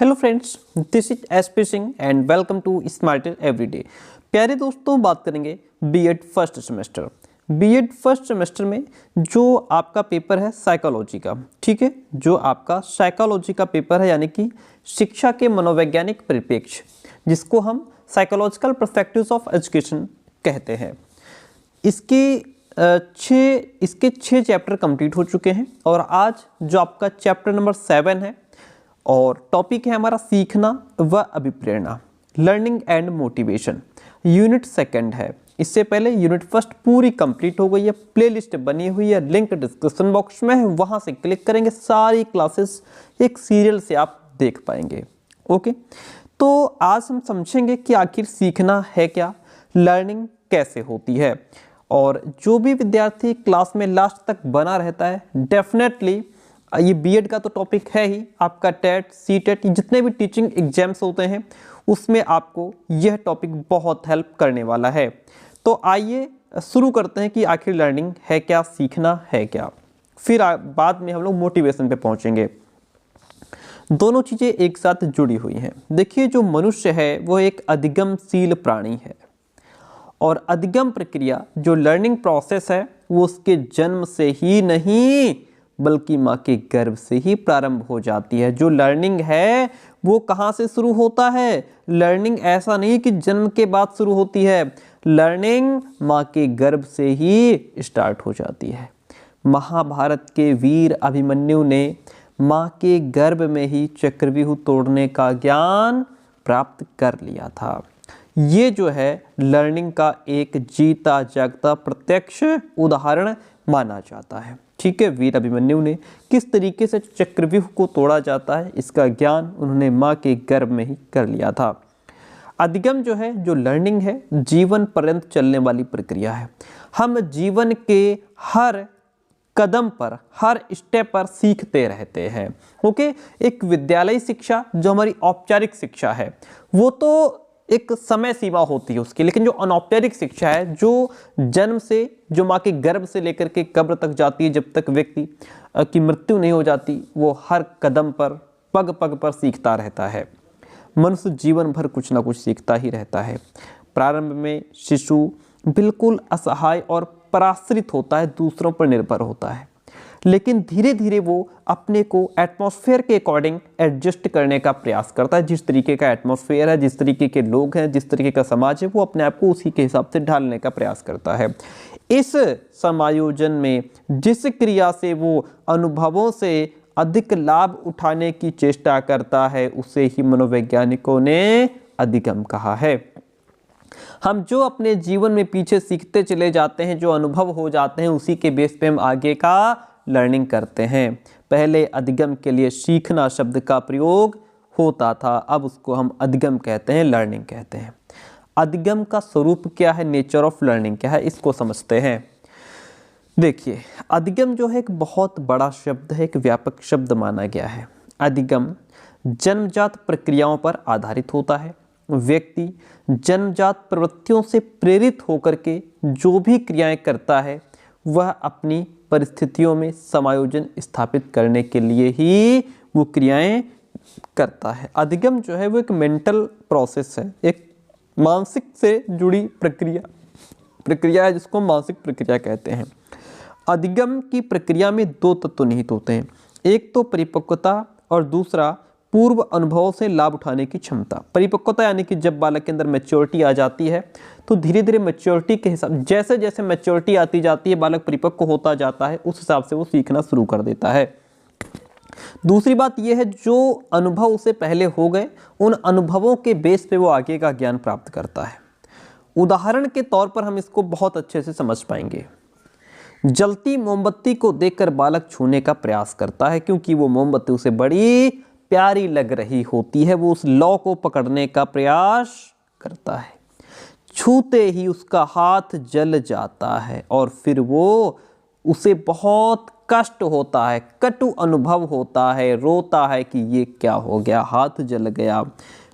Hello friends, this is SP Singh and welcome to smarter everyday. प्यारे दोस्तों, बात करेंगे BEd first semester. BEd first semester में जो आपका पेपर है साइकोलॉजी का, ठीक है, जो आपका साइकोलॉजी का पेपर है, यानी कि शिक्षा के मनोवैज्ञानिक परिप्रेक्ष्य, जिसको हम साइकोलॉजिकल पर्सपेक्टिव्स ऑफ एजुकेशन कहते हैं। इसके 6 चैप्टर कंप्लीट हो चुके हैं और आज जो आपका चैप्टर नंबर 7 है और टॉपिक है हमारा सीखना व अभिप्रेरणा, लर्निंग एंड मोटिवेशन। यूनिट 2 है। इससे पहले यूनिट 1 पूरी कंप्लीट हो गई है, प्लेलिस्ट बनी हुई है, लिंक डिस्क्रिप्शन बॉक्स में है, वहां से क्लिक करेंगे, सारी क्लासेस एक सीरियल से आप देख पाएंगे। ओके, तो आज हम समझेंगे कि आखिर सीखना है क्या, लर्निंग कैसे होती है। और जो भी विद्यार्थी क्लास में लास्ट तक बना रहता है, डेफिनेटली ये बीएड का तो टॉपिक है ही, आपका टेट, सीटेट, जितने भी टीचिंग एग्जाम्स होते हैं उसमें आपको यह टॉपिक बहुत हेल्प करने वाला है। तो आइए शुरू करते हैं कि आखिर लर्निंग है क्या, सीखना है क्या, फिर बाद में हम लोग मोटिवेशन पे पहुंचेंगे। दोनों चीज़ें एक साथ जुड़ी हुई हैं। देखिए, जो मनुष्य है वो एक अधिगमशील प्राणी है और अधिगम प्रक्रिया, जो लर्निंग प्रोसेस है, वो उसके जन्म से ही नहीं बल्कि माँ के गर्भ से ही प्रारंभ हो जाती है। जो लर्निंग है वो कहाँ से शुरू होता है? लर्निंग ऐसा नहीं कि जन्म के बाद शुरू होती है, लर्निंग माँ के गर्भ से ही स्टार्ट हो जाती है। महाभारत के वीर अभिमन्यु ने माँ के गर्भ में ही चक्रव्यूह तोड़ने का ज्ञान प्राप्त कर लिया था। ये जो है लर्निंग का एक जीता जागता प्रत्यक्ष उदाहरण माना जाता है। ठीक है, वीर अभिमन्यु ने किस तरीके से चक्रव्यूह को तोड़ा जाता है, इसका ज्ञान उन्होंने माँ के गर्भ में ही कर लिया था। अधिगम जो है, जो लर्निंग है, जीवन पर्यंत चलने वाली प्रक्रिया है। हम जीवन के हर कदम पर, हर स्टेप पर सीखते रहते हैं। ओके, एक विद्यालय शिक्षा जो हमारी औपचारिक शिक्षा है वो तो एक समय सीमा होती है उसकी, लेकिन जो अनौपचारिक शिक्षा है, जो जन्म से, जो माँ के गर्भ से लेकर के कब्र तक जाती है, जब तक व्यक्ति की मृत्यु नहीं हो जाती, वो हर कदम पर, पग पग पर सीखता रहता है। मनुष्य जीवन भर कुछ ना कुछ सीखता ही रहता है। प्रारंभ में शिशु बिल्कुल असहाय और पराश्रित होता है, दूसरों पर निर्भर होता है, लेकिन धीरे धीरे वो अपने को एटमॉस्फेयर के अकॉर्डिंग एडजस्ट करने का प्रयास करता है। जिस तरीके का एटमॉस्फेयर है, जिस तरीके के लोग हैं, जिस तरीके का समाज है, वो अपने आप को उसी के हिसाब से ढालने का प्रयास करता है। इस समायोजन में जिस क्रिया से वो अनुभवों से अधिक लाभ उठाने की चेष्टा करता है, उसे ही मनोवैज्ञानिकों ने अधिगम कहा है। हम जो अपने जीवन में पीछे सीखते चले जाते हैं, जो अनुभव हो जाते हैं, उसी के बेस पे हम आगे का लर्निंग करते हैं। पहले अधिगम के लिए सीखना शब्द का प्रयोग होता था, अब उसको हम अधिगम कहते हैं, लर्निंग कहते हैं। अधिगम का स्वरूप क्या है, नेचर ऑफ लर्निंग क्या है, इसको समझते हैं। देखिए, अधिगम जो है एक बहुत बड़ा शब्द है, एक व्यापक शब्द माना गया है। अधिगम जन्मजात प्रक्रियाओं पर आधारित होता है। व्यक्ति जन्मजात प्रवृत्तियों से प्रेरित होकर के जो भी क्रियाएं करता है, वह अपनी परिस्थितियों में समायोजन स्थापित करने के लिए ही वो क्रियाएं करता है। अधिगम जो है वो एक मेंटल प्रोसेस है, एक मानसिक से जुड़ी प्रक्रिया है, जिसको मानसिक प्रक्रिया कहते हैं। अधिगम की प्रक्रिया में 2 तत्व निहित होते हैं, एक तो परिपक्वता और दूसरा पूर्व अनुभवों से लाभ उठाने की क्षमता। परिपक्वता यानी कि जब बालक के अंदर मैच्योरिटी आ जाती है, तो धीरे धीरे मैच्योरिटी के हिसाब, जैसे जैसे मैच्योरिटी आती जाती है, बालक परिपक्व होता जाता है, उस हिसाब से वो सीखना शुरू कर देता है। दूसरी बात यह है, जो अनुभव उसे पहले हो गए, उन अनुभवों के बेस पे वो आगे का ज्ञान प्राप्त करता है। उदाहरण के तौर पर हम इसको बहुत अच्छे से समझ पाएंगे। जलती मोमबत्ती को देखकर बालक छूने का प्रयास करता है, क्योंकि वो मोमबत्ती उसे बड़ी प्यारी लग रही होती है। वो उस लौ को पकड़ने का प्रयास करता है, छूते ही उसका हाथ जल जाता है और फिर वो, उसे बहुत कष्ट होता है, कटु अनुभव होता है, रोता है कि ये क्या हो गया, हाथ जल गया।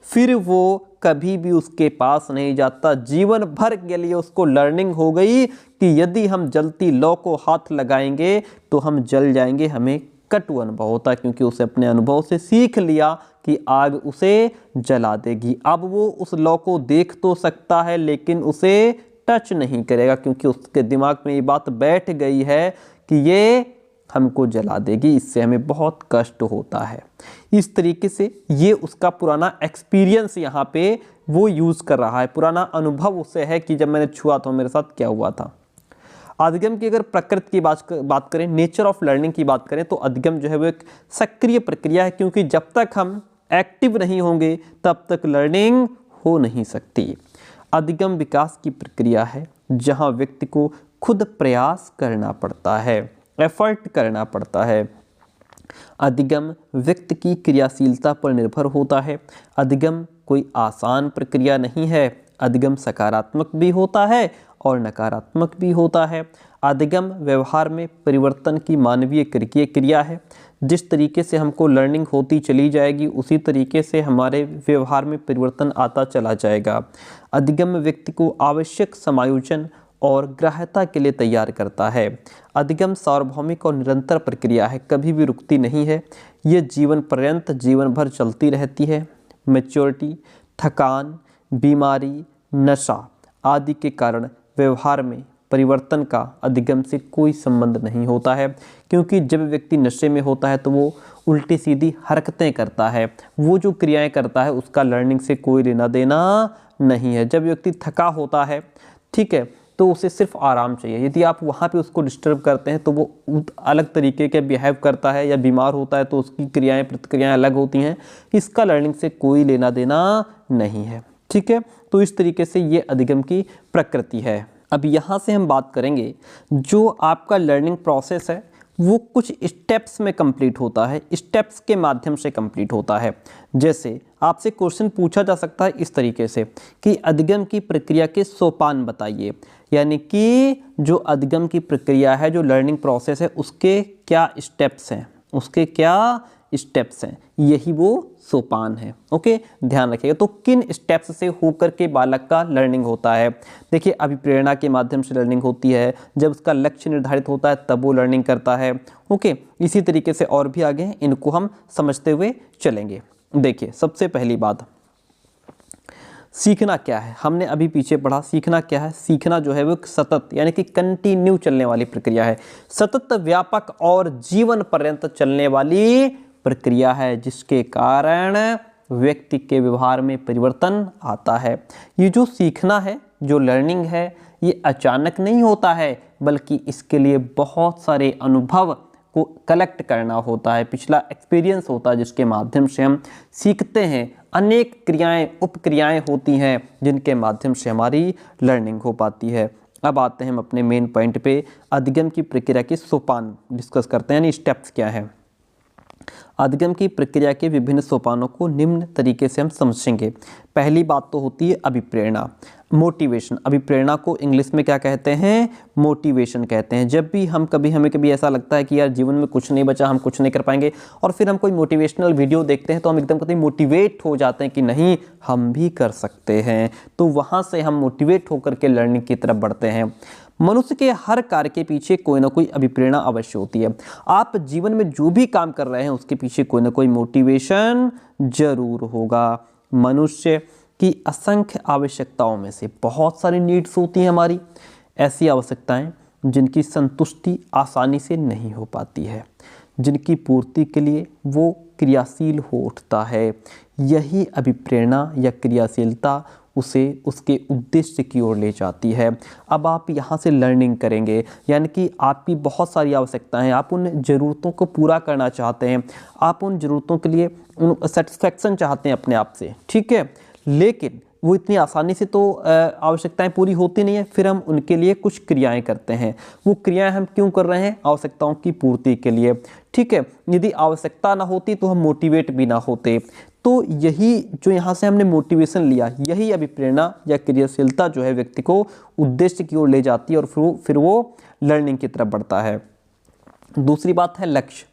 फिर वो कभी भी उसके पास नहीं जाता। जीवन भर के लिए उसको लर्निंग हो गई कि यदि हम जलती लौ को हाथ लगाएंगे तो हम जल जाएंगे, हमें कटु अनुभव होता है, क्योंकि उसे अपने अनुभव से सीख लिया कि आग उसे जला देगी। अब वो उस लौ को देख तो सकता है लेकिन उसे टच नहीं करेगा, क्योंकि उसके दिमाग में ये बात बैठ गई है कि ये हमको जला देगी, इससे हमें बहुत कष्ट होता है। इस तरीके से ये उसका पुराना एक्सपीरियंस यहाँ पे वो यूज़ कर रहा है, पुराना अनुभव उससे है कि जब मैंने छुआ तो मेरे साथ क्या हुआ था। अधिगम की अगर प्रकृति की बात करें, नेचर ऑफ लर्निंग की बात करें, तो अधिगम जो है वो एक सक्रिय प्रक्रिया है, क्योंकि जब तक हम एक्टिव नहीं होंगे तब तक लर्निंग हो नहीं सकती। अधिगम विकास की प्रक्रिया है जहाँ व्यक्ति को खुद प्रयास करना पड़ता है, एफर्ट करना पड़ता है। अधिगम व्यक्ति की क्रियाशीलता पर निर्भर होता है। अधिगम कोई आसान प्रक्रिया नहीं है। अधिगम सकारात्मक भी होता है और नकारात्मक भी होता है। अधिगम व्यवहार में परिवर्तन की मानवीय क्रिया है। जिस तरीके से हमको लर्निंग होती चली जाएगी उसी तरीके से हमारे व्यवहार में परिवर्तन आता चला जाएगा। अधिगम व्यक्ति को आवश्यक समायोजन और ग्राह्यता के लिए तैयार करता है। अधिगम सार्वभौमिक और निरंतर प्रक्रिया है, कभी भी रुकती नहीं है। ये जीवन पर्यंत जीवन भर चलती रहती है। मैच्योरिटी, थकान, बीमारी, नशा आदि के कारण व्यवहार में परिवर्तन का अधिगम से कोई संबंध नहीं होता है, क्योंकि जब व्यक्ति नशे में होता है तो वो उल्टी सीधी हरकतें करता है, वो जो क्रियाएं करता है उसका लर्निंग से कोई लेना देना नहीं है। जब व्यक्ति थका होता है, ठीक है, तो उसे सिर्फ आराम चाहिए। यदि आप वहाँ पे उसको डिस्टर्ब करते हैं तो वो अलग तरीके के बिहेव करता है, या बीमार होता है तो उसकी क्रियाएं प्रतिक्रियाएं अलग होती हैं। इसका लर्निंग से कोई लेना देना नहीं है, ठीक है। तो इस तरीके से ये अधिगम की प्रकृति है। अब यहाँ से हम बात करेंगे, जो आपका लर्निंग प्रोसेस है वो कुछ स्टेप्स में कंप्लीट होता है, स्टेप्स के माध्यम से कंप्लीट होता है। जैसे आपसे क्वेश्चन पूछा जा सकता है इस तरीके से कि अधिगम की प्रक्रिया के सोपान बताइए, यानी कि जो अधिगम की प्रक्रिया है, जो लर्निंग प्रोसेस है, उसके क्या स्टेप्स हैं, उसके क्या स्टेप्स हैं, यही वो सोपान है। ओके, ध्यान रखिएगा। तो किन स्टेप्स से होकर के बालक का लर्निंग होता है? देखिए, अभिप्रेरणा के माध्यम से लर्निंग होती है, जब उसका लक्ष्य निर्धारित होता है तब वो लर्निंग करता है। ओके, इसी तरीके से और भी आगे हैं, इनको हम समझते हुए चलेंगे। देखिए, सबसे पहली बात, सीखना क्या है? हमने अभी पीछे पढ़ा, सीखना क्या है? सीखना जो है वो सतत यानी कि कंटिन्यू चलने वाली प्रक्रिया है, सतत, व्यापक और जीवन पर्यंत चलने वाली प्रक्रिया है, जिसके कारण व्यक्ति के व्यवहार में परिवर्तन आता है। ये जो सीखना है, जो लर्निंग है, ये अचानक नहीं होता है, बल्कि इसके लिए बहुत सारे अनुभव को कलेक्ट करना होता है, पिछला एक्सपीरियंस होता है, जिसके माध्यम से हम सीखते हैं। अनेक क्रियाएं, उपक्रियाएं होती हैं जिनके माध्यम से हमारी लर्निंग हो पाती है। अब आते हैं हम अपने मेन पॉइंट पे, अधिगम की प्रक्रिया के सोपान डिस्कस करते हैं, यानी स्टेप्स क्या है। अधिगम की प्रक्रिया के विभिन्न सोपानों को निम्न तरीके से हम समझेंगे। पहली बात तो होती है अभिप्रेरणा, मोटिवेशन। अभिप्रेरणा को इंग्लिश में क्या कहते हैं? मोटिवेशन कहते हैं। जब भी हमें कभी ऐसा लगता है कि यार जीवन में कुछ नहीं बचा, हम कुछ नहीं कर पाएंगे, और फिर हम कोई मोटिवेशनल वीडियो देखते हैं तो हम एकदम कभी मोटिवेट हो जाते हैं कि नहीं, हम भी कर सकते हैं। तो वहाँ से हम मोटिवेट होकर के लर्निंग की तरफ बढ़ते हैं। मनुष्य के हर कार्य के पीछे कोई ना कोई अभिप्रेरणा अवश्य होती है। आप जीवन में जो भी काम कर रहे हैं उसके पीछे कोई ना कोई मोटिवेशन जरूर होगा। मनुष्य की असंख्य आवश्यकताओं में से बहुत सारी नीड्स होती हैं हमारी, ऐसी आवश्यकताएं जिनकी संतुष्टि आसानी से नहीं हो पाती है, जिनकी पूर्ति के लिए वो क्रियाशील हो उठता है। यही अभिप्रेरणा या क्रियाशीलता उसे उसके उद्देश्य की ओर ले जाती है। अब आप यहाँ से लर्निंग करेंगे, यानी कि आपकी बहुत सारी आवश्यकताएं हैं, आप उन ज़रूरतों को पूरा करना चाहते हैं, आप उन ज़रूरतों के लिए सेटिस्फेक्शन चाहते हैं अपने आप से, ठीक है, लेकिन वो इतनी आसानी से तो आवश्यकताएं पूरी होती नहीं है। फिर हम उनके लिए कुछ क्रियाएं करते हैं। वो क्रियाएं हम क्यों कर रहे हैं? आवश्यकताओं की पूर्ति के लिए, ठीक है। यदि आवश्यकता ना होती तो हम मोटिवेट भी ना होते। तो यही जो यहाँ से हमने मोटिवेशन लिया, यही अभिप्रेरणा या क्रियाशीलता जो है व्यक्ति को उद्देश्य की ओर ले जाती है और फिर वो लर्निंग की तरफ बढ़ता है। दूसरी बात है लक्ष्य।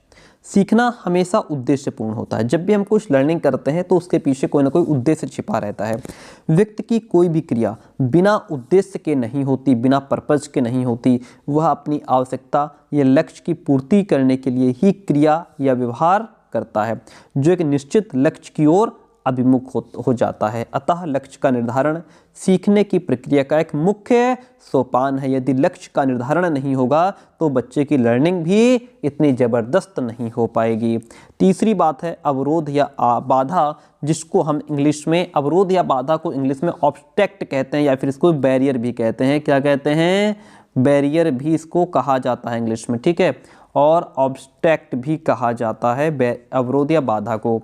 सीखना हमेशा उद्देश्यपूर्ण होता है। जब भी हम कुछ लर्निंग करते हैं तो उसके पीछे कोई ना कोई उद्देश्य छिपा रहता है। व्यक्ति की कोई भी क्रिया बिना उद्देश्य के नहीं होती, बिना पर्पज के नहीं होती। वह अपनी आवश्यकता या लक्ष्य की पूर्ति करने के लिए ही क्रिया या व्यवहार करता है, जो एक निश्चित लक्ष्य की ओर अभिमुख हो जाता है। अतः लक्ष्य का निर्धारण सीखने की प्रक्रिया का एक मुख्य सोपान है। यदि लक्ष्य का निर्धारण नहीं होगा तो बच्चे की लर्निंग भी इतनी ज़बरदस्त नहीं हो पाएगी। तीसरी बात है अवरोध या बाधा, जिसको हम इंग्लिश में अवरोध या बाधा को इंग्लिश में ऑब्स्टेक्ट कहते हैं, या फिर इसको बैरियर भी कहते हैं। क्या कहते हैं? बैरियर भी इसको कहा जाता है इंग्लिश में, ठीक है। और ऑब्स्टेक्ट भी कहा जाता है अवरोध या बाधा को।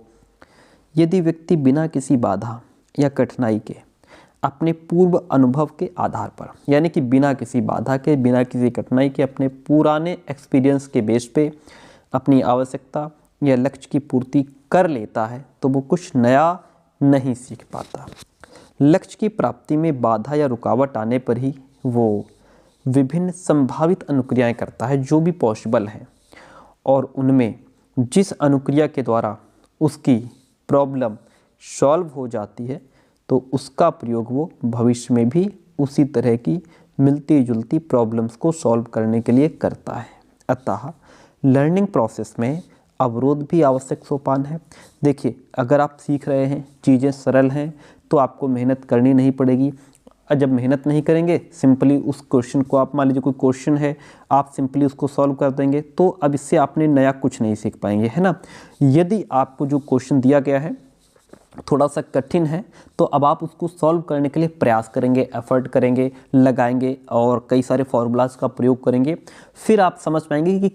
यदि व्यक्ति बिना किसी बाधा या कठिनाई के अपने पूर्व अनुभव के आधार पर, यानी कि बिना किसी बाधा के, बिना किसी कठिनाई के, अपने पुराने एक्सपीरियंस के बेस पे अपनी आवश्यकता या लक्ष्य की पूर्ति कर लेता है तो वो कुछ नया नहीं सीख पाता। लक्ष्य की प्राप्ति में बाधा या रुकावट आने पर ही वो विभिन्न संभावित अनुक्रियाएं करता है जो भी पॉसिबल हैं, और उनमें जिस अनुक्रिया के द्वारा उसकी प्रॉब्लम सॉल्व हो जाती है तो उसका प्रयोग वो भविष्य में भी उसी तरह की मिलती जुलती प्रॉब्लम्स को सॉल्व करने के लिए करता है। अतः लर्निंग प्रोसेस में अवरोध भी आवश्यक सोपान है। देखिए, अगर आप सीख रहे हैं, चीज़ें सरल हैं, तो आपको मेहनत करनी नहीं पड़ेगी। और जब मेहनत नहीं करेंगे, सिंपली उस क्वेश्चन को, आप मान लीजिए कोई क्वेश्चन है, आप सिंपली उसको सॉल्व कर देंगे, तो अब इससे आपने नया कुछ नहीं सीख पाएंगे, है ना। यदि आपको जो क्वेश्चन दिया गया है थोड़ा सा कठिन है तो अब आप उसको सॉल्व करने के लिए प्रयास करेंगे, एफर्ट करेंगे, लगाएंगे और कई सारे फार्मूलाज का प्रयोग करेंगे। फिर आप समझ पाएंगे कि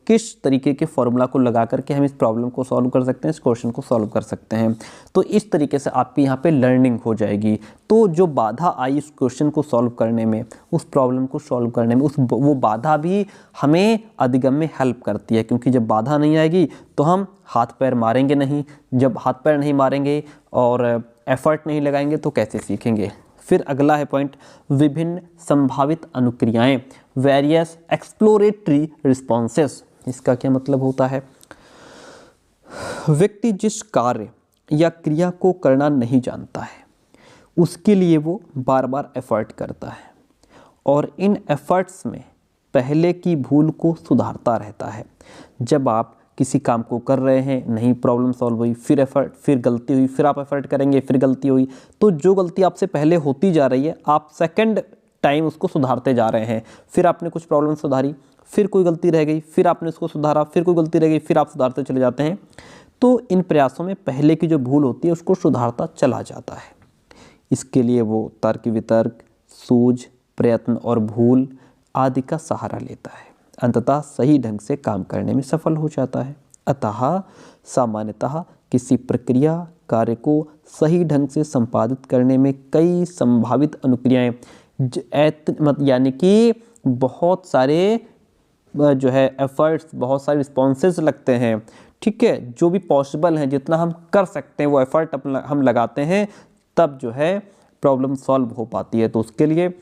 किस तरीके के फार्मूला को लगा करके हम इस प्रॉब्लम को सॉल्व कर सकते हैं, इस क्वेश्चन को सॉल्व कर सकते हैं। तो इस तरीके से आपकी यहाँ पे लर्निंग हो जाएगी। तो जो बाधा आई इस क्वेश्चन को सॉल्व करने में, उस प्रॉब्लम को सॉल्व करने में, वो बाधा भी हमें अधिगम में हेल्प करती है, क्योंकि जब बाधा नहीं आएगी तो हम हाथ पैर मारेंगे नहीं। जब हाथ पैर नहीं मारेंगे और एफर्ट नहीं लगाएंगे तो कैसे सीखेंगे। फिर अगला है पॉइंट, विभिन्न संभावित अनुक्रियाएं, वेरियस एक्सप्लोरेटरी रिस्पॉन्सेस। इसका क्या मतलब होता है? व्यक्ति जिस कार्य या क्रिया को करना नहीं जानता है उसके लिए वो बार बार एफर्ट करता है और इन एफर्ट्स में पहले की भूल को सुधारता रहता है। जब आप किसी काम को कर रहे हैं, नहीं प्रॉब्लम सॉल्व हुई, फिर एफर्ट, फिर गलती हुई, फिर आप एफर्ट करेंगे, फिर गलती हुई, तो जो गलती आपसे पहले होती जा रही है आप सेकंड टाइम उसको सुधारते जा रहे हैं। फिर आपने कुछ प्रॉब्लम सुधारी, फिर कोई गलती रह गई, फिर आपने उसको सुधारा, फिर कोई गलती रह गई, फिर आप सुधारते चले जाते हैं। तो इन प्रयासों में पहले की जो भूल होती है उसको सुधारता चला जाता है। इसके लिए वो तर्क वितर्क, सूझ, प्रयत्न और भूल आदि का सहारा लेता है। अंततः सही ढंग से काम करने में सफल हो जाता है। अतः सामान्यतः किसी प्रक्रिया कार्य को सही ढंग से संपादित करने में कई संभावित अनुक्रियाएं, यानी कि बहुत सारे जो है एफर्ट्स, बहुत सारे रिस्पॉन्सेज लगते हैं, ठीक है। जो भी पॉसिबल है, जितना हम कर सकते हैं वो एफर्ट हम लगाते हैं, तब जो है प्रॉब्लम सॉल्व हो पाती है। तो उसके लिए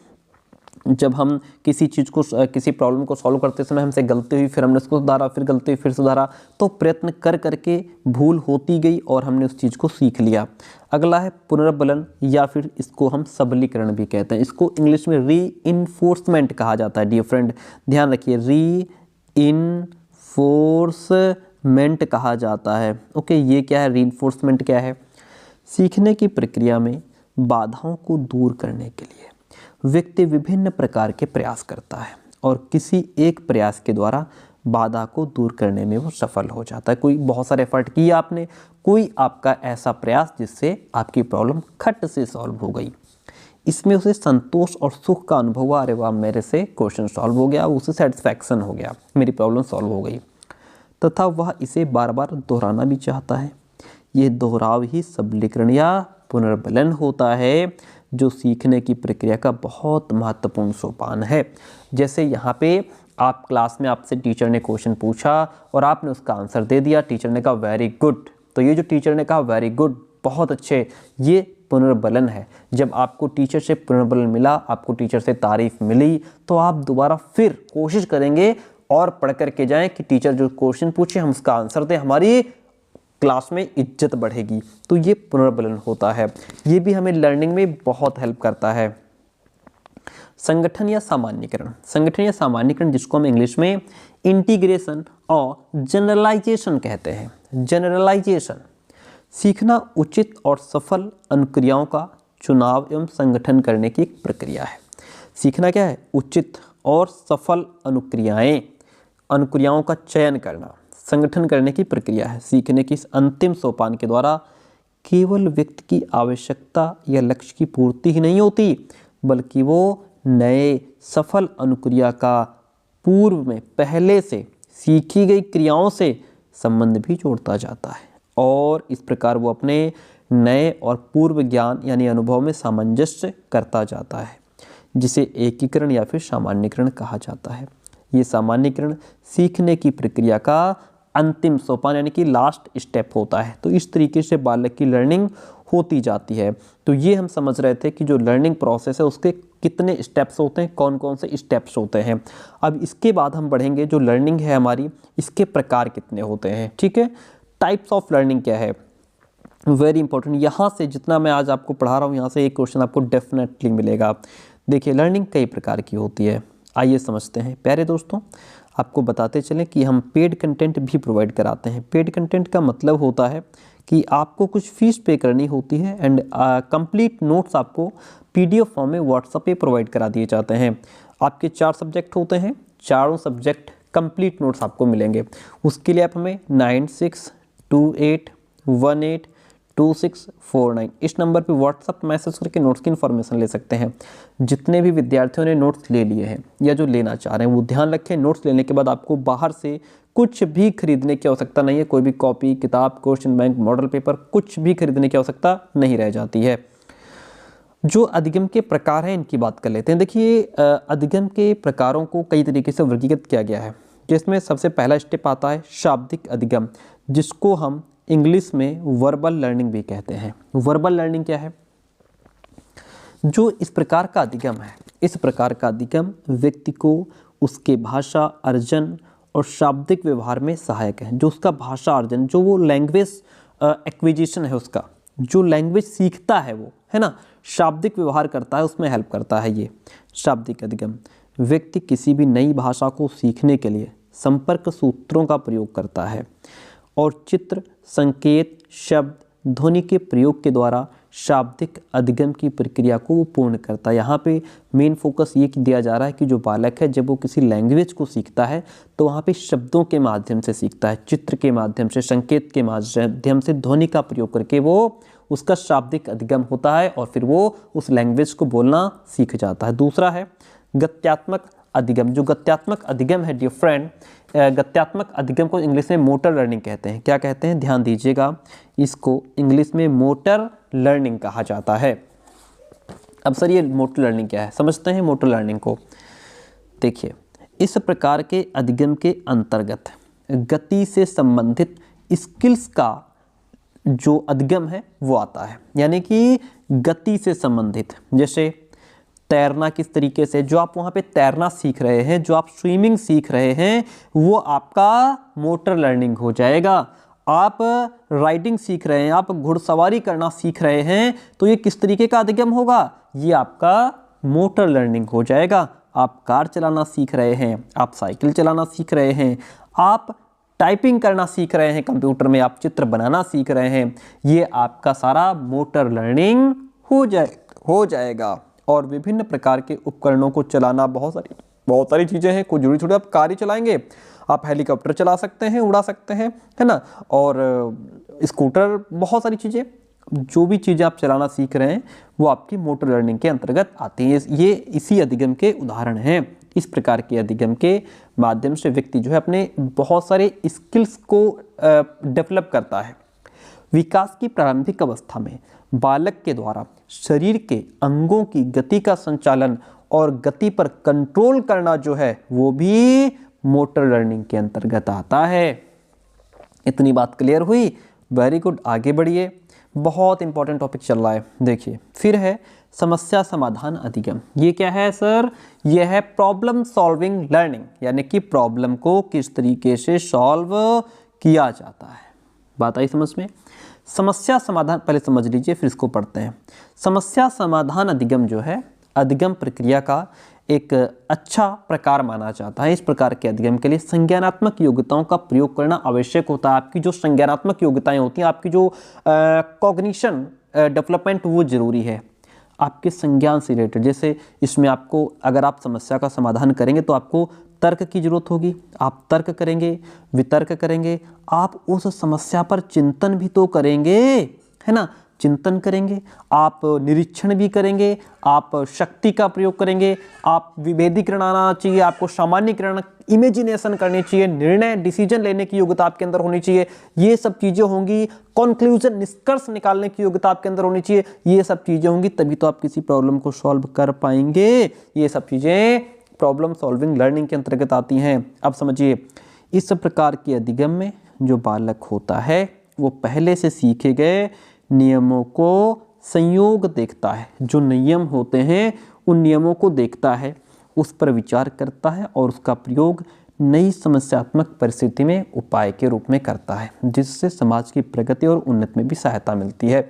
जब हम किसी चीज़ को, किसी प्रॉब्लम को सॉल्व करते समय हमसे गलती हुई, फिर हमने उसको सुधारा, फिर गलती हुई, फिर सुधारा, तो प्रयत्न कर करके भूल होती गई और हमने उस चीज़ को सीख लिया। अगला है पुनर्बलन, या फिर इसको हम सबलीकरण भी कहते हैं। इसको इंग्लिश में रीइंफोर्समेंट कहा जाता है। डियर फ्रेंड, ध्यान रखिए, रीइंफोर्समेंट कहा जाता है। ओके, ये क्या है? रीइंफोर्समेंट क्या है? सीखने की प्रक्रिया में बाधाओं को दूर करने के लिए व्यक्ति विभिन्न प्रकार के प्रयास करता है और किसी एक प्रयास के द्वारा बाधा को दूर करने में वो सफल हो जाता है। कोई बहुत सारे एफर्ट किया आपने, कोई आपका ऐसा प्रयास जिससे आपकी प्रॉब्लम खट से सॉल्व हो गई, इसमें उसे संतोष और सुख का अनुभव हुआ, अरे वाह मेरे से क्वेश्चन सॉल्व हो गया, उसे सेटिस्फैक्शन हो गया, मेरी प्रॉब्लम सॉल्व हो गई, तथा वह इसे बार बार दोहराना भी चाहता है। ये दोहराव ही सबलीकरण या पुनर्बलन होता है, जो सीखने की प्रक्रिया का बहुत महत्वपूर्ण सोपान है। जैसे यहाँ पे आप क्लास में, आपसे टीचर ने क्वेश्चन पूछा और आपने उसका आंसर दे दिया, टीचर ने कहा वेरी गुड, तो ये जो टीचर ने कहा वेरी गुड, बहुत अच्छे, ये पुनर्बलन है। जब आपको टीचर से पुनर्बलन मिला, आपको टीचर से तारीफ मिली, तो आप दोबारा फिर कोशिश करेंगे और पढ़ करके जाएं कि टीचर जो क्वेश्चन पूछे हम उसका आंसर दें, हमारी क्लास में इज्जत बढ़ेगी। तो ये पुनर्बलन होता है, ये भी हमें लर्निंग में बहुत हेल्प करता है। संगठन या सामान्यीकरण, संगठन या सामान्यीकरण जिसको हम इंग्लिश में इंटीग्रेशन और जनरलाइजेशन कहते हैं। जनरलाइजेशन सीखना उचित और सफल अनुक्रियाओं का चुनाव एवं संगठन करने की एक प्रक्रिया है। सीखना क्या है? उचित और सफल अनुक्रियाओं का चयन करना, संगठन करने की प्रक्रिया है। सीखने की इस अंतिम सोपान के द्वारा केवल व्यक्ति की आवश्यकता या लक्ष्य की पूर्ति ही नहीं होती, बल्कि वो नए सफल अनुक्रिया का पूर्व में पहले से सीखी गई क्रियाओं से संबंध भी जोड़ता जाता है और इस प्रकार वो अपने नए और पूर्व ज्ञान यानी अनुभव में सामंजस्य करता जाता है, जिसे एकीकरण या फिर सामान्यीकरण कहा जाता है। ये सामान्यीकरण सीखने की प्रक्रिया का अंतिम सोपान यानी कि लास्ट स्टेप होता है। तो इस तरीके से बालक की लर्निंग होती जाती है। तो ये हम समझ रहे थे कि जो लर्निंग प्रोसेस है उसके कितने स्टेप्स होते हैं, कौन कौन से स्टेप्स होते हैं। अब इसके बाद हम बढ़ेंगे, जो लर्निंग है हमारी, इसके प्रकार कितने होते हैं। ठीक है, टाइप्स ऑफ लर्निंग क्या है, वेरी इंपॉर्टेंट। यहाँ से जितना मैं आज आपको पढ़ा रहा हूँ, यहाँ से एक क्वेश्चन आपको डेफिनेटली मिलेगा। देखिए, लर्निंग कई प्रकार की होती है, आइए समझते हैं। प्यारे दोस्तों, आपको बताते चलें कि हम पेड कंटेंट भी प्रोवाइड कराते हैं। पेड कंटेंट का मतलब होता है कि आपको कुछ फीस पे करनी होती है एंड कंप्लीट नोट्स आपको PDF फॉर्म में व्हाट्सएप पे प्रोवाइड करा दिए जाते हैं। आपके 4 सब्जेक्ट होते हैं, चारों सब्जेक्ट कंप्लीट नोट्स आपको मिलेंगे। उसके लिए आप हमें 9628182649 इस नंबर पे व्हाट्सएप मैसेज करके नोट्स की इन्फॉर्मेशन ले सकते हैं। जितने भी विद्यार्थियों ने नोट्स ले लिए हैं या जो लेना चाह रहे हैं वो ध्यान रखें, नोट्स लेने के बाद आपको बाहर से कुछ भी खरीदने की आवश्यकता नहीं है। कोई भी कॉपी, किताब, क्वेश्चन बैंक, मॉडल पेपर, कुछ भी खरीदने की आवश्यकता नहीं रह जाती है। जो अधिगम के प्रकार हैं इनकी बात कर लेते हैं। देखिए, अधिगम के प्रकारों को कई तरीके से वर्गीकृत किया गया है, जिसमें सबसे पहला स्टेप आता है शाब्दिक अधिगम, जिसको हम इंग्लिश में वर्बल लर्निंग भी कहते हैं। वर्बल लर्निंग क्या है? जो इस प्रकार का अधिगम है, इस प्रकार का अधिगम व्यक्ति को उसके भाषा अर्जन और शाब्दिक व्यवहार में सहायक है। जो उसका भाषा अर्जन, जो वो लैंग्वेज एक्विजिशन है, उसका जो लैंग्वेज सीखता है वो, है ना, शाब्दिक व्यवहार करता है, उसमें हेल्प करता है ये शाब्दिक अधिगम। व्यक्ति किसी भी नई भाषा को सीखने के लिए संपर्क सूत्रों का प्रयोग करता है और चित्र, संकेत, शब्द, ध्वनि के प्रयोग के द्वारा शाब्दिक अधिगम की प्रक्रिया को वो पूर्ण करता है। यहाँ पे मेन फोकस ये दिया जा रहा है कि जो बालक है जब वो किसी लैंग्वेज को सीखता है तो वहाँ पे शब्दों के माध्यम से सीखता है, चित्र के माध्यम से, संकेत के माध्यम से, ध्वनि का प्रयोग करके वो उसका शाब्दिक अधिगम होता है और फिर वो उस लैंग्वेज को बोलना सीख जाता है। दूसरा है गत्यात्मक अधिगम। जो गत्यात्मक अधिगम है डियर फ्रेंड, गत्यात्मक अधिगम को इंग्लिश में मोटर लर्निंग कहते हैं। क्या कहते हैं? ध्यान दीजिएगा, इसको इंग्लिश में मोटर लर्निंग कहा जाता है। अब सर ये मोटर लर्निंग क्या है, समझते हैं मोटर लर्निंग को। देखिए, इस प्रकार के अधिगम के अंतर्गत गति से संबंधित स्किल्स का जो अधिगम है वो आता है, यानी कि गति से संबंधित, जैसे तैरना किस तरीके से, जो आप वहाँ पे तैरना सीख रहे हैं, जो आप स्विमिंग सीख रहे हैं, वो आपका मोटर लर्निंग हो जाएगा। आप राइडिंग सीख रहे हैं, आप घुड़सवारी करना सीख रहे हैं, तो ये किस तरीके का अधिगम होगा? ये आपका मोटर लर्निंग हो जाएगा। आप कार चलाना सीख रहे हैं, आप साइकिल चलाना सीख रहे हैं, आप टाइपिंग करना सीख रहे हैं कंप्यूटर में, आप चित्र बनाना सीख रहे हैं, ये आपका सारा मोटर लर्निंग हो जाएगा। और विभिन्न प्रकार के उपकरणों को चलाना, बहुत सारी चीज़ें हैं, कुछ जरूरी थोड़ी आप कार ही चलाएंगे, आप हेलीकॉप्टर चला सकते हैं, उड़ा सकते हैं, है ना, और स्कूटर, बहुत सारी चीज़ें, जो भी चीज़ें आप चलाना सीख रहे हैं वो आपकी मोटर लर्निंग के अंतर्गत आती हैं। ये इसी अधिगम के उदाहरण हैं। इस प्रकार के अधिगम के माध्यम से व्यक्ति जो है अपने बहुत सारे स्किल्स को डेवलप करता है। विकास की प्रारंभिक अवस्था में बालक के द्वारा शरीर के अंगों की गति का संचालन और गति पर कंट्रोल करना जो है वो भी मोटर लर्निंग के अंतर्गत आता है। इतनी बात क्लियर हुई? वेरी गुड, आगे बढ़िए, बहुत इंपॉर्टेंट टॉपिक चल रहा है। देखिए, फिर है समस्या समाधान अधिगम। ये क्या है सर? ये है प्रॉब्लम सॉल्विंग लर्निंग, यानी कि प्रॉब्लम को किस तरीके से सॉल्व किया जाता है। बात आई समझ में? समस्या समाधान पहले समझ लीजिए, फिर इसको पढ़ते हैं। समस्या समाधान अधिगम जो है, अधिगम प्रक्रिया का एक अच्छा प्रकार माना जाता है। इस प्रकार के अधिगम के लिए संज्ञानात्मक योग्यताओं का प्रयोग करना आवश्यक होता है। आपकी जो संज्ञानात्मक योग्यताएं होती हैं, आपकी जो कॉग्निशन डेवलपमेंट, वो जरूरी है आपके संज्ञान से रिलेटेड। जैसे इसमें आपको, अगर आप समस्या का समाधान करेंगे तो आपको तर्क की जरूरत होगी। आप तर्क करेंगे, वितर्क करेंगे, आप उस समस्या पर चिंतन भी तो करेंगे, है ना? चिंतन करेंगे, आप निरीक्षण भी करेंगे, आप शक्ति का प्रयोग करेंगे, आप विभेदीकरण आना चाहिए, आपको सामान्यीकरण, इमेजिनेशन करनी चाहिए, निर्णय डिसीजन लेने की योग्यता आपके अंदर होनी चाहिए। ये सब चीज़ें होंगी। कंक्लूजन, निष्कर्ष निकालने की योग्यता आपके अंदर होनी चाहिए। ये सब चीज़ें होंगी तभी तो आप किसी प्रॉब्लम को सॉल्व कर पाएंगे। ये सब चीज़ें प्रॉब्लम सॉल्विंग लर्निंग के अंतर्गत आती हैं। अब समझिए, इस प्रकार के अधिगम में जो बालक होता है वो पहले से सीखे गए नियमों को संयोग देखता है। जो नियम होते हैं उन नियमों को देखता है, उस पर विचार करता है और उसका प्रयोग नई समस्यात्मक परिस्थिति में उपाय के रूप में करता है, जिससे समाज की प्रगति और उन्नति में भी सहायता मिलती है।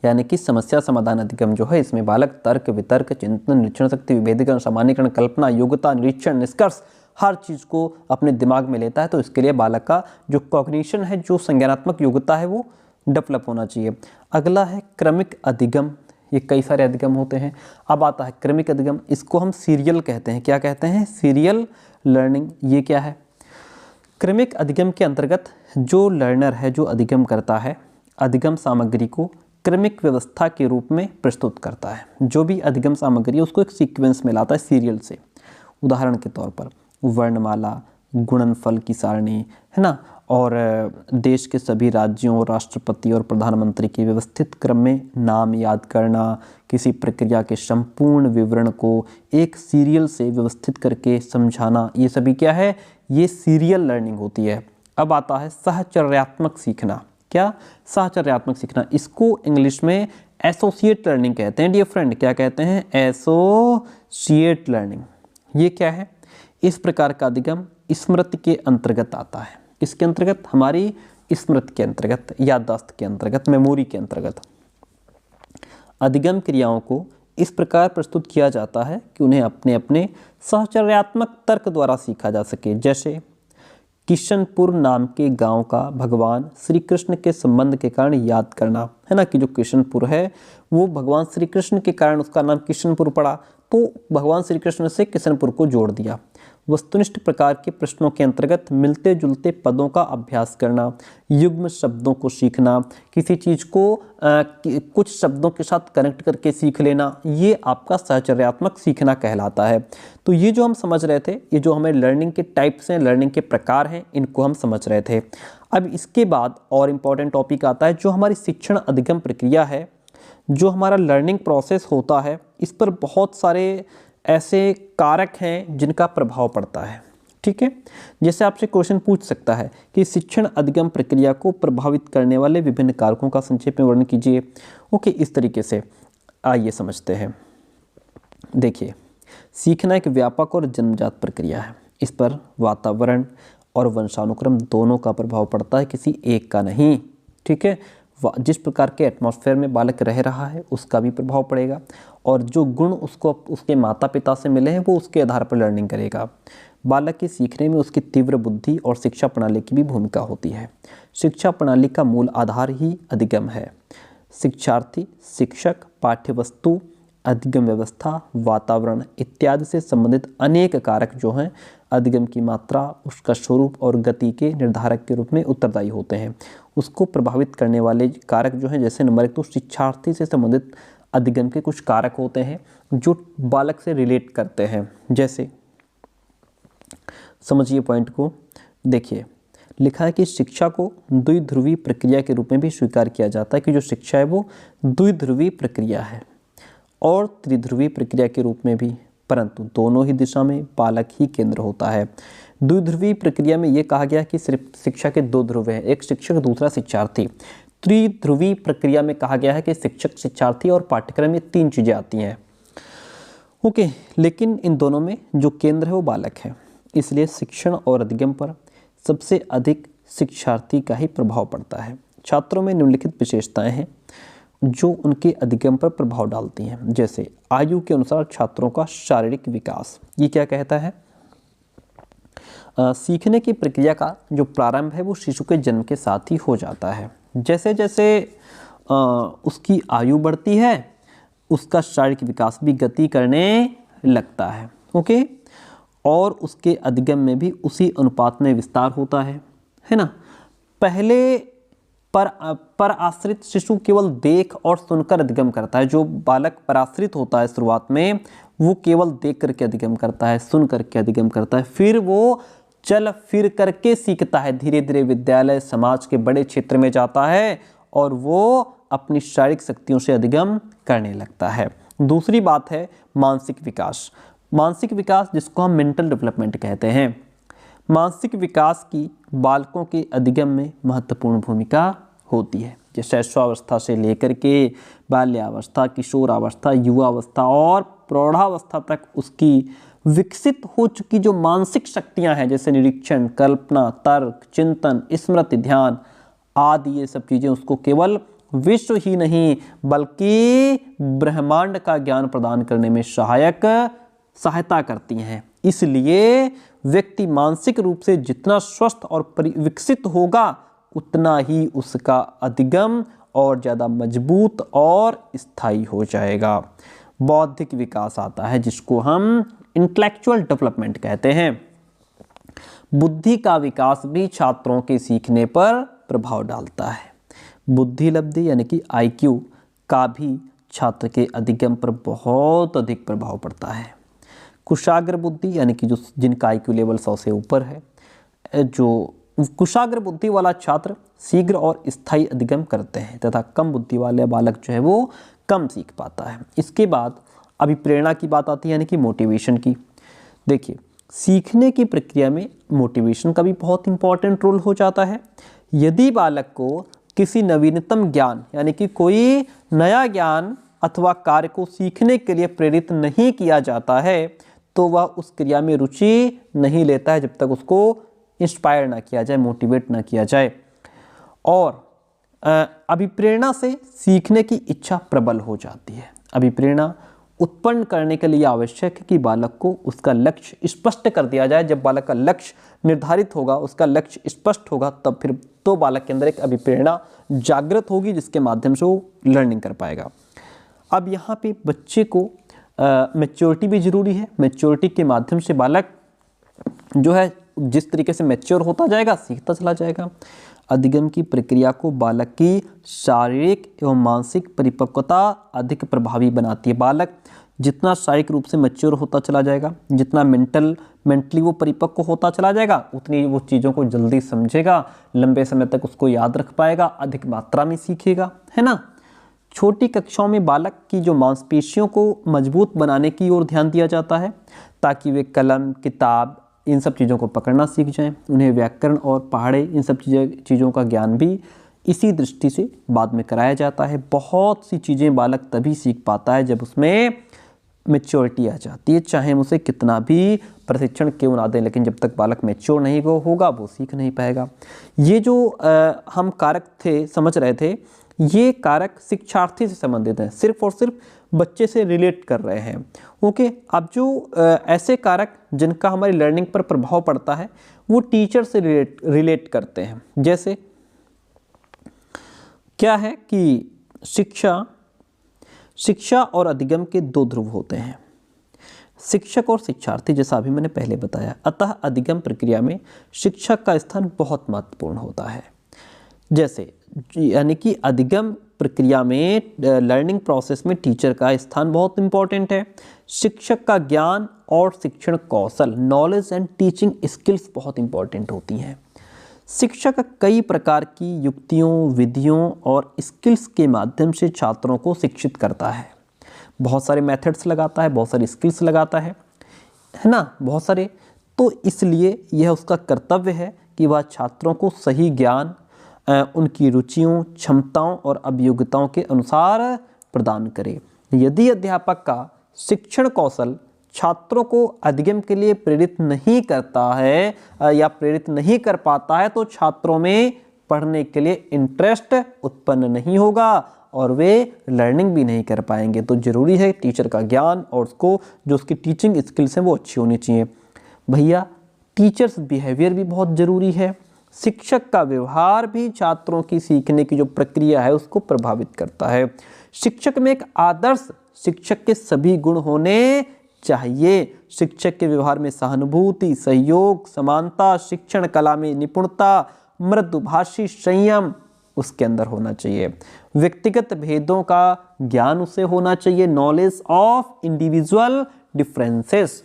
यानी कि समस्या समाधान अधिगम जो है, इसमें बालक तर्क, वितर्क, चिंतन, निरीक्षण शक्ति, विभेदीकरण, सामान्यीकरण, कल्पना, योग्यता, निरीक्षण, निष्कर्ष, हर चीज़ को अपने दिमाग में लेता है। तो इसके लिए बालक का जो कॉग्निशन है, जो संज्ञानात्मक योग्यता है, वो डेवलप होना चाहिए। अगला है क्रमिक अधिगम। ये कई सारे अधिगम होते हैं। अब आता है क्रमिक अधिगम। इसको हम सीरियल कहते हैं। क्या कहते हैं? Serial learning. ये क्या है? क्रमिक अधिगम के अंतर्गत जो लर्नर है, जो अधिगम करता है, अधिगम सामग्री को क्रमिक व्यवस्था के रूप में प्रस्तुत करता है। जो भी अधिगम सामग्री है उसको एक सीक्वेंस में लाता है, सीरियल से। उदाहरण के तौर पर वर्णमाला, गुणनफल की सारणी, है ना, और देश के सभी राज्यों, राष्ट्रपति और प्रधानमंत्री के व्यवस्थित क्रम में नाम याद करना, किसी प्रक्रिया के संपूर्ण विवरण को एक सीरियल से व्यवस्थित करके समझाना, ये सभी क्या है? ये सीरियल लर्निंग होती है। अब आता है साहचर्यात्मक सीखना। क्या? साहचर्यात्मक सीखना। इसको इंग्लिश में एसोसिएट लर्निंग कहते हैं डियर फ्रेंड। क्या कहते हैं? Associate learning. ये क्या है? इस प्रकार का अधिगम स्मृति के अंतर्गत आता है। किसके अंतर्गत? हमारी स्मृति के अंतर्गत, याददाश्त के अंतर्गत, मेमोरी के अंतर्गत। अधिगम क्रियाओं को इस प्रकार प्रस्तुत किया जाता है कि उन्हें अपने अपने साहचर्यात्मक तर्क द्वारा सीखा जा सके। जैसे किशनपुर नाम के गांव का भगवान श्री कृष्ण के संबंध के कारण याद करना, है ना, कि जो किशनपुर है वो भगवान श्री कृष्ण के कारण उसका नाम किशनपुर पड़ा, तो भगवान श्री कृष्ण से किशनपुर को जोड़ दिया। वस्तुनिष्ठ प्रकार के प्रश्नों के अंतर्गत मिलते जुलते पदों का अभ्यास करना, युग्म शब्दों को सीखना, किसी चीज़ को कुछ शब्दों के साथ कनेक्ट करके सीख लेना, ये आपका साहचर्यात्मक सीखना कहलाता है। तो ये जो हम समझ रहे थे, ये जो हमें लर्निंग के टाइप्स हैं, लर्निंग के प्रकार हैं, इनको हम समझ रहे थे। अब इसके बाद और इम्पॉर्टेंट टॉपिक आता है, जो हमारी शिक्षण अधिगम प्रक्रिया है, जो हमारा लर्निंग प्रोसेस होता है, इस पर बहुत सारे ऐसे कारक हैं जिनका प्रभाव पड़ता है। ठीक है, जैसे आपसे क्वेश्चन पूछ सकता है कि शिक्षण अधिगम प्रक्रिया को प्रभावित करने वाले विभिन्न कारकों का संक्षेप में वर्णन कीजिए। ओके, इस तरीके से आइए समझते हैं। देखिए, सीखना एक व्यापक और जन्मजात प्रक्रिया है। इस पर वातावरण और वंशानुक्रम दोनों का प्रभाव पड़ता है, किसी एक का नहीं। ठीक है, जिस प्रकार के एटमॉस्फेयर में बालक रह रहा है उसका भी प्रभाव पड़ेगा, और जो गुण उसको उसके माता पिता से मिले हैं वो उसके आधार पर लर्निंग करेगा। बालक के सीखने में उसकी तीव्र बुद्धि और शिक्षा प्रणाली की भी भूमिका होती है। शिक्षा प्रणाली का मूल आधार ही अधिगम है। शिक्षार्थी, शिक्षक, पाठ्यवस्तु, अधिगम व्यवस्था, वातावरण इत्यादि से संबंधित अनेक कारक जो हैं अधिगम की मात्रा, उसका स्वरूप और गति के निर्धारक के रूप में उत्तरदायी होते हैं। उसको प्रभावित करने वाले कारक जो हैं, जैसे नंबर 1 तो शिक्षार्थी से संबंधित अधिगम के कुछ कारक होते हैं जो बालक से रिलेट करते हैं। जैसे समझिए पॉइंट को, देखिए लिखा है कि शिक्षा को द्विध्रुवी प्रक्रिया के रूप में भी स्वीकार किया जाता है, कि जो शिक्षा है वो द्विध्रुवी प्रक्रिया है और त्रिध्रुवी प्रक्रिया के रूप में भी, परंतु दोनों ही दिशा में बालक ही केंद्र होता है। द्विध्रुवी प्रक्रिया में ये कहा गया कि सिर्फ शिक्षा के 2 ध्रुव हैं, एक शिक्षक दूसरा शिक्षार्थी। त्रिध्रुवी प्रक्रिया में कहा गया है कि शिक्षक, शिक्षार्थी और पाठ्यक्रम, ये 3 चीज़ें आती हैं। ओके, लेकिन इन दोनों में जो केंद्र है वो बालक है, इसलिए शिक्षण और अधिगम पर सबसे अधिक शिक्षार्थी का ही प्रभाव पड़ता है। छात्रों में निम्नलिखित विशेषताएं हैं जो उनके अधिगम पर प्रभाव डालती हैं। जैसे आयु के अनुसार छात्रों का शारीरिक विकास। ये क्या कहता है? सीखने की प्रक्रिया का जो प्रारंभ है वो शिशु के जन्म के साथ ही हो जाता है। जैसे जैसे उसकी आयु बढ़ती है उसका शारीरिक विकास भी गति करने लगता है। ओके, और उसके अधिगम में भी उसी अनुपात में विस्तार होता है ना। पहले पर आश्रित शिशु केवल देख और सुनकर अधिगम करता है। जो बालक पराश्रित होता है शुरुआत में वो केवल देख करके अधिगम करता है, सुन करके अधिगम करता है, फिर वो चल फिर करके सीखता है। धीरे धीरे विद्यालय, समाज के बड़े क्षेत्र में जाता है और वो अपनी शारीरिक शक्तियों से अधिगम करने लगता है। दूसरी बात है मानसिक विकास। मानसिक विकास जिसको हम मेंटल डेवलपमेंट कहते हैं। मानसिक विकास की बालकों के अधिगम में महत्वपूर्ण भूमिका होती है। जैसे शैशवावस्था से लेकर के बाल्यावस्था, किशोरावस्था, युवावस्था और प्रौढ़ावस्था तक उसकी विकसित हो चुकी जो मानसिक शक्तियां हैं, जैसे निरीक्षण, कल्पना, तर्क, चिंतन, स्मृति, ध्यान आदि, ये सब चीज़ें उसको केवल विश्व ही नहीं बल्कि ब्रह्मांड का ज्ञान प्रदान करने में सहायता करती हैं। इसलिए व्यक्ति मानसिक रूप से जितना स्वस्थ और विकसित होगा उतना ही उसका अधिगम और ज़्यादा मजबूत और स्थायी हो जाएगा। बौद्धिक विकास आता है जिसको हम इंटेलेक्चुअल डेवलपमेंट कहते हैं। बुद्धि का विकास भी छात्रों के सीखने पर प्रभाव डालता है। बुद्धि लब्धि यानी कि IQ का भी छात्र के अधिगम पर बहुत अधिक प्रभाव पड़ता है। कुशाग्र बुद्धि यानी कि जो जिनका IQ लेवल 100 से ऊपर है, जो कुशाग्र बुद्धि वाला छात्र शीघ्र और स्थायी अधिगम करते हैं तथा कम बुद्धि वाले बालक जो है वो कम सीख पाता है। इसके बाद अभिप्रेरणा की बात आती है यानी कि मोटिवेशन की। देखिए, सीखने की प्रक्रिया में मोटिवेशन का भी बहुत इंपॉर्टेंट रोल हो जाता है। यदि बालक को किसी नवीनतम ज्ञान यानी कि कोई नया ज्ञान अथवा कार्य को सीखने के लिए प्रेरित नहीं किया जाता है तो वह उस क्रिया में रुचि नहीं लेता है जब तक उसको इंस्पायर ना किया जाए, मोटिवेट ना किया जाए। और अभिप्रेरणा से सीखने की इच्छा प्रबल हो जाती है। अभिप्रेरणा उत्पन्न करने के लिए आवश्यक है कि बालक को उसका लक्ष्य स्पष्ट कर दिया जाए। जब बालक का लक्ष्य निर्धारित होगा, उसका लक्ष्य स्पष्ट होगा, तब फिर तो बालक के अंदर एक अभिप्रेरणा जागृत होगी जिसके माध्यम से वो लर्निंग कर पाएगा। अब यहाँ पे बच्चे को मैच्योरिटी भी ज़रूरी है। मैच्योरिटी के माध्यम से बालक जो है जिस तरीके से मैच्योर होता जाएगा सीखता चला जाएगा। अधिगम की प्रक्रिया को बालक की शारीरिक एवं मानसिक परिपक्वता अधिक प्रभावी बनाती है। बालक जितना शारीरिक रूप से मैच्योर होता चला जाएगा, जितना मेंटली वो परिपक्व होता चला जाएगा, उतनी वो चीज़ों को जल्दी समझेगा, लंबे समय तक उसको याद रख पाएगा, अधिक मात्रा में सीखेगा, है ना। छोटी कक्षाओं में बालक की जो मांसपेशियों को मजबूत बनाने की ओर ध्यान दिया जाता है ताकि वे कलम, किताब इन सब चीज़ों को पकड़ना सीख जाएं। उन्हें व्याकरण और पहाड़े इन सब चीज़ों का ज्ञान भी इसी दृष्टि से बाद में कराया जाता है। बहुत सी चीज़ें बालक तभी सीख पाता है जब उसमें मैच्योरिटी आ जाती है, चाहे हम उसे कितना भी प्रशिक्षण क्यों ना दें, लेकिन जब तक बालक मैच्योर नहीं होगा वो सीख नहीं पाएगा। ये जो हम कारक थे समझ रहे थे, ये कारक शिक्षार्थी से संबंधित हैं, सिर्फ और सिर्फ बच्चे से रिलेट कर रहे हैं। ओके, अब जो ऐसे कारक जिनका हमारी लर्निंग पर प्रभाव पड़ता है वो टीचर से रिलेट करते हैं। जैसे क्या है कि शिक्षा और अधिगम के 2 ध्रुव होते हैं, शिक्षक और शिक्षार्थी, जैसा अभी मैंने पहले बताया। अतः अधिगम प्रक्रिया में शिक्षक का स्थान बहुत महत्वपूर्ण होता है। जैसे यानी कि अधिगम प्रक्रिया में लर्निंग प्रोसेस में टीचर का स्थान बहुत इंपॉर्टेंट है। शिक्षक का ज्ञान और शिक्षण कौशल, नॉलेज एंड टीचिंग स्किल्स बहुत इंपॉर्टेंट होती हैं। शिक्षक कई प्रकार की युक्तियों, विधियों और स्किल्स के माध्यम से छात्रों को शिक्षित करता है। बहुत सारे मेथड्स लगाता है, बहुत सारी स्किल्स लगाता है ना, बहुत सारे। तो इसलिए यह उसका कर्तव्य है कि वह छात्रों को सही ज्ञान, उनकी रुचियों, क्षमताओं और अभियोग्यताओं के अनुसार प्रदान करे। यदि अध्यापक का शिक्षण कौशल छात्रों को अधिगम के लिए प्रेरित नहीं करता है या प्रेरित नहीं कर पाता है तो छात्रों में पढ़ने के लिए इंटरेस्ट उत्पन्न नहीं होगा और वे लर्निंग भी नहीं कर पाएंगे। तो जरूरी है टीचर का ज्ञान और उसको जो उसकी टीचिंग स्किल्स हैं वो अच्छी होनी चाहिए। भैया टीचर्स बिहेवियर भी बहुत ज़रूरी है। शिक्षक का व्यवहार भी छात्रों की सीखने की जो प्रक्रिया है उसको प्रभावित करता है। शिक्षक में एक आदर्श शिक्षक के सभी गुण होने चाहिए। शिक्षक के व्यवहार में सहानुभूति, सहयोग, समानता, शिक्षण कला में निपुणता, मृदुभाषी संयम उसके अंदर होना चाहिए। व्यक्तिगत भेदों का ज्ञान उसे होना चाहिए, नॉलेज ऑफ इंडिविजुअल डिफरेंसेस।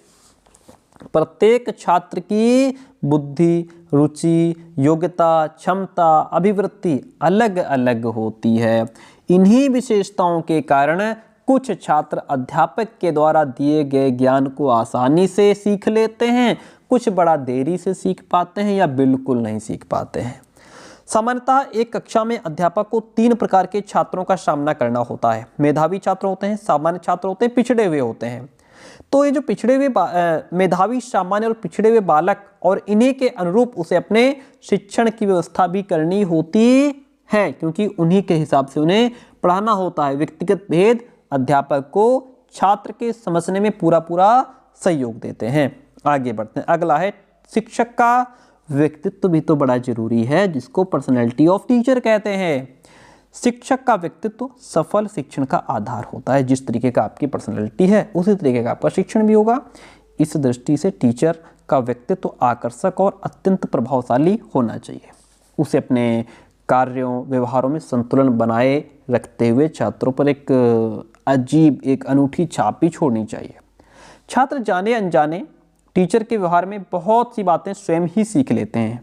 प्रत्येक छात्र की बुद्धि, रुचि, योग्यता, क्षमता, अभिवृत्ति अलग अलग होती है। इन्हीं विशेषताओं के कारण कुछ छात्र अध्यापक के द्वारा दिए गए ज्ञान को आसानी से सीख लेते हैं, कुछ बड़ा देरी से सीख पाते हैं या बिल्कुल नहीं सीख पाते हैं। सामान्यतः एक कक्षा में अध्यापक को 3 प्रकार के छात्रों का सामना करना होता है। मेधावी छात्र होते हैं, सामान्य छात्र होते हैं, पिछड़े हुए होते हैं। तो ये जो पिछड़े हुए मेधावी, सामान्य और पिछड़े हुए बालक और इन्हीं के अनुरूप उसे अपने शिक्षण की व्यवस्था भी करनी होती है, क्योंकि उन्हीं के हिसाब से उन्हें पढ़ाना होता है। व्यक्तिगत भेद अध्यापक को छात्र के समझने में पूरा सहयोग देते हैं। आगे बढ़ते हैं। अगला है शिक्षक का व्यक्तित्व भी तो बड़ा जरूरी है, जिसको पर्सनैलिटी ऑफ टीचर कहते हैं। शिक्षक का व्यक्तित्व सफल शिक्षण का आधार होता है। जिस तरीके का आपकी पर्सनैलिटी है उसी तरीके का आपका शिक्षण भी होगा। इस दृष्टि से टीचर का व्यक्तित्व आकर्षक और अत्यंत प्रभावशाली होना चाहिए। उसे अपने कार्यों, व्यवहारों में संतुलन बनाए रखते हुए छात्रों पर एक अजीब, एक अनूठी छाप भी छोड़नी चाहिए। छात्र जाने अनजाने टीचर के व्यवहार में बहुत सी बातें स्वयं ही सीख लेते हैं।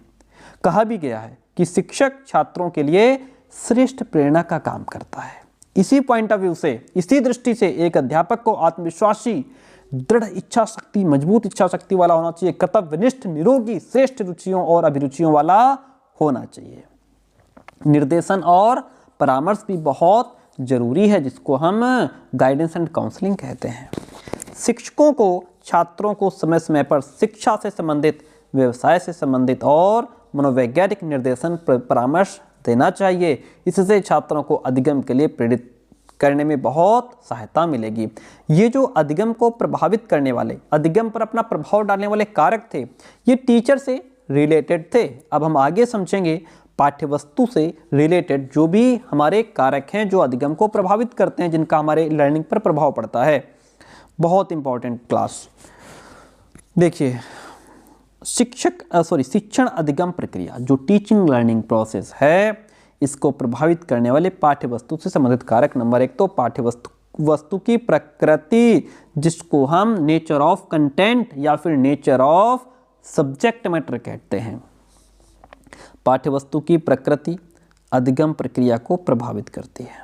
कहा भी गया है कि शिक्षक छात्रों के लिए श्रेष्ठ प्रेरणा का काम करता है। इसी पॉइंट ऑफ व्यू से, इसी दृष्टि से एक अध्यापक को आत्मविश्वासी, दृढ़ इच्छा शक्ति, मजबूत इच्छा शक्ति वाला होना चाहिए, कर्तव्यनिष्ठ, निरोगी, श्रेष्ठ रुचियों और अभिरुचियों वाला होना चाहिए। निर्देशन और परामर्श भी बहुत जरूरी है, जिसको हम गाइडेंस एंड काउंसलिंग कहते हैं। शिक्षकों को छात्रों को समय समय पर शिक्षा से संबंधित, व्यवसाय से संबंधित और मनोवैज्ञानिक निर्देशन परामर्श देना चाहिए। इससे छात्रों को अधिगम के लिए प्रेरित करने में बहुत सहायता मिलेगी। ये जो अधिगम को प्रभावित करने वाले, अधिगम पर अपना प्रभाव डालने वाले कारक थे, ये टीचर से रिलेटेड थे। अब हम आगे समझेंगे पाठ्यवस्तु से रिलेटेड जो भी हमारे कारक हैं जो अधिगम को प्रभावित करते हैं, जिनका हमारे लर्निंग पर प्रभाव पड़ता है। बहुत इंपॉर्टेंट क्लास। देखिए, शिक्षण अधिगम प्रक्रिया जो टीचिंग लर्निंग प्रोसेस है, इसको प्रभावित करने वाले पाठ्यवस्तु से संबंधित कारक नंबर 1 तो पाठ्यवस्तु की प्रकृति, जिसको हम नेचर ऑफ कंटेंट या फिर नेचर ऑफ सब्जेक्ट मैटर कहते हैं। पाठ्यवस्तु की प्रकृति अधिगम प्रक्रिया को प्रभावित करती है।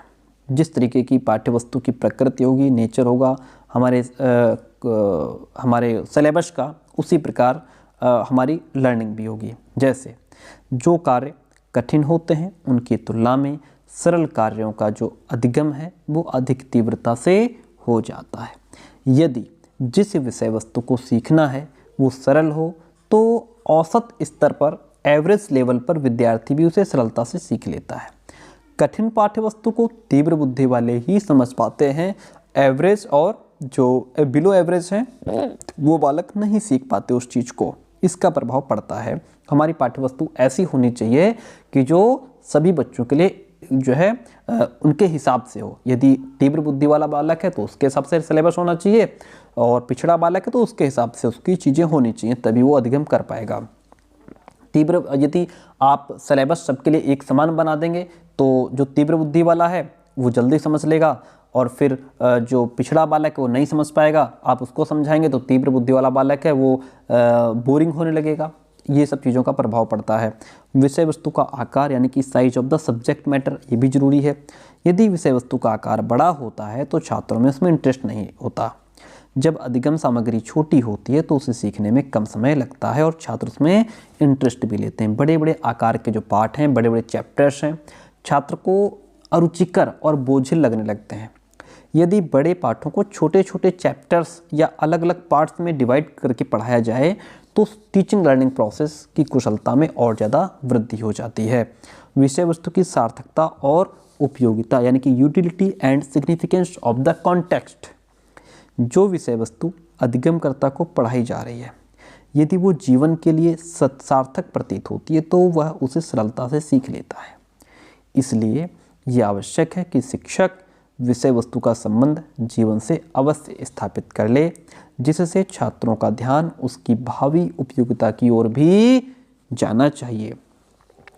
जिस तरीके की पाठ्यवस्तु की प्रकृति होगी, नेचर होगा हमारे सिलेबस का, उसी प्रकार हमारी लर्निंग भी होगी। जैसे जो कार्य कठिन होते हैं उनकी तुलना में सरल कार्यों का जो अधिगम है वो अधिक तीव्रता से हो जाता है। यदि जिस विषय वस्तु को सीखना है वो सरल हो तो औसत स्तर पर, एवरेज लेवल पर विद्यार्थी भी उसे सरलता से सीख लेता है। कठिन पाठ्यवस्तु को तीव्र बुद्धि वाले ही समझ पाते हैं। एवरेज और जो बिलो एवरेज हैं वो बालक नहीं सीख पाते उस चीज़ को। इसका प्रभाव पड़ता है। हमारी पाठ्यवस्तु ऐसी होनी चाहिए कि जो सभी बच्चों के लिए जो है उनके हिसाब से हो। यदि तीव्र बुद्धि वाला बालक है तो उसके हिसाब से सिलेबस होना चाहिए, और पिछड़ा बालक है तो उसके हिसाब से उसकी चीज़ें होनी चाहिए, तभी वो अधिगम कर पाएगा। यदि आप सिलेबस सबके लिए एक समान बना देंगे तो जो तीव्र बुद्धि वाला है वो जल्दी समझ लेगा, और फिर जो पिछड़ा बालक है वो नहीं समझ पाएगा। आप उसको समझाएंगे तो तीव्र बुद्धि वाला बालक है वो बोरिंग होने लगेगा। ये सब चीज़ों का प्रभाव पड़ता है। विषय वस्तु का आकार यानी कि size of the subject matter, ये भी जरूरी है। यदि विषय वस्तु का आकार बड़ा होता है तो छात्रों में इसमें इंटरेस्ट नहीं होता। जब अधिगम सामग्री छोटी होती है तो उसे सीखने में कम समय लगता है और छात्र उसमें इंटरेस्ट भी लेते हैं। बड़े बड़े आकार के जो पाठ हैं, बड़े बड़े चैप्टर्स हैं, छात्र को अरुचिकर और बोझिल लगने लगते हैं। यदि बड़े पाठों को छोटे छोटे चैप्टर्स या अलग अलग पार्ट्स में डिवाइड करके पढ़ाया जाए तो टीचिंग लर्निंग प्रोसेस की कुशलता में और ज़्यादा वृद्धि हो जाती है। विषय वस्तु की सार्थकता और उपयोगिता यानी कि utility and significance of the context. जो विषय वस्तु अधिगमकर्ता को पढ़ाई जा रही है, यदि वो जीवन के लिए सार्थक प्रतीत होती है तो वह उसे सरलता से सीख लेता है। इसलिए यह आवश्यक है कि शिक्षक विषय वस्तु का संबंध जीवन से अवश्य स्थापित कर ले, जिससे छात्रों का ध्यान उसकी भावी उपयोगिता की ओर भी जाना चाहिए।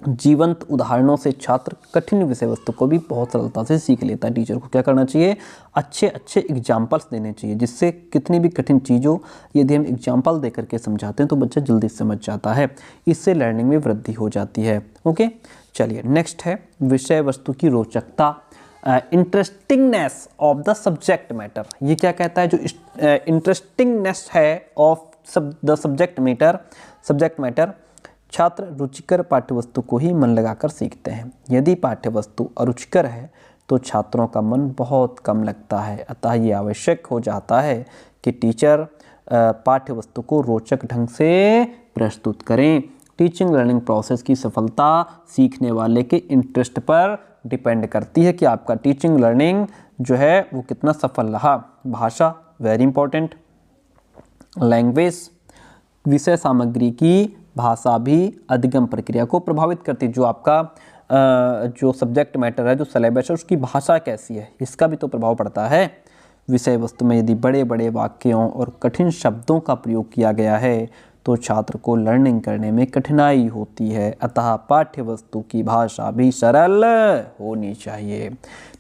जीवंत उदाहरणों से छात्र कठिन विषय वस्तु को भी बहुत सरलता से सीख लेता है। टीचर को क्या करना चाहिए? अच्छे अच्छे एग्जाम्पल्स देने चाहिए, जिससे कितनी भी कठिन चीज़ों यदि हम एग्जाम्पल दे करके समझाते हैं तो बच्चा जल्दी समझ जाता है। इससे लर्निंग में वृद्धि हो जाती है। ओके, चलिए नेक्स्ट है विषय वस्तु की रोचकता, इंटरेस्टिंगनेस ऑफ द सब्जेक्ट मैटर। ये क्या कहता है? जो इंटरेस्टिंगनेस है ऑफ द सब्जेक्ट मैटर, छात्र रुचिकर पाठ्यवस्तु को ही मन लगाकर सीखते हैं। यदि पाठ्यवस्तु अरुचिकर है तो छात्रों का मन बहुत कम लगता है। अतः ये आवश्यक हो जाता है कि टीचर पाठ्यवस्तु को रोचक ढंग से प्रस्तुत करें। टीचिंग लर्निंग प्रोसेस की सफलता सीखने वाले के इंटरेस्ट पर डिपेंड करती है कि आपका टीचिंग लर्निंग जो है वो कितना सफल रहा। भाषा वेरी इंपॉर्टेंट, लैंग्वेज, विषय सामग्री की भाषा भी अधिगम प्रक्रिया को प्रभावित करती है। जो आपका जो सब्जेक्ट मैटर है, जो सिलेबस है, उसकी भाषा कैसी है, इसका भी तो प्रभाव पड़ता है। विषय वस्तु में यदि बड़े बड़े वाक्यों और कठिन शब्दों का प्रयोग किया गया है तो छात्र को लर्निंग करने में कठिनाई होती है। अतः पाठ्य वस्तु की भाषा भी सरल होनी चाहिए।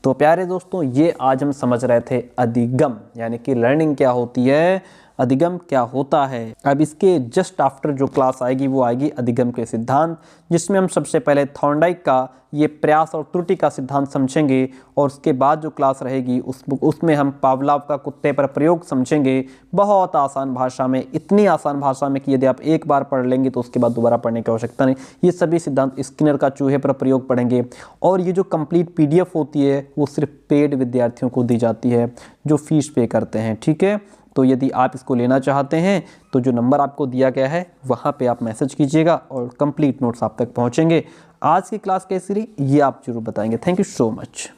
तो प्यारे दोस्तों, ये आज हम समझ रहे थे अधिगम, यानी कि लर्निंग क्या होती है, अधिगम क्या होता है। अब इसके जस्ट आफ्टर जो क्लास आएगी वो आएगी अधिगम के सिद्धांत, जिसमें हम सबसे पहले थॉर्नडाइक का ये प्रयास और त्रुटि का सिद्धांत समझेंगे और उसके बाद जो क्लास रहेगी उसमें हम पावलाव का कुत्ते पर प्रयोग समझेंगे। बहुत आसान भाषा में, इतनी आसान भाषा में कि यदि आप एक बार पढ़ लेंगे तो उसके बाद दोबारा पढ़ने की आवश्यकता नहीं। ये सभी सिद्धांत स्किनर का चूहे पर प्रयोग पढ़ेंगे। और ये जो कंप्लीट PDF होती है वो सिर्फ पेड विद्यार्थियों को दी जाती है जो फीस पे करते हैं। ठीक है, तो यदि आप इसको लेना चाहते हैं तो जो नंबर आपको दिया गया है वहाँ पे आप मैसेज कीजिएगा और कंप्लीट नोट्स आप तक पहुँचेंगे। आज की क्लास कैसी रही ये आप जरूर बताएंगे। Thank you so much.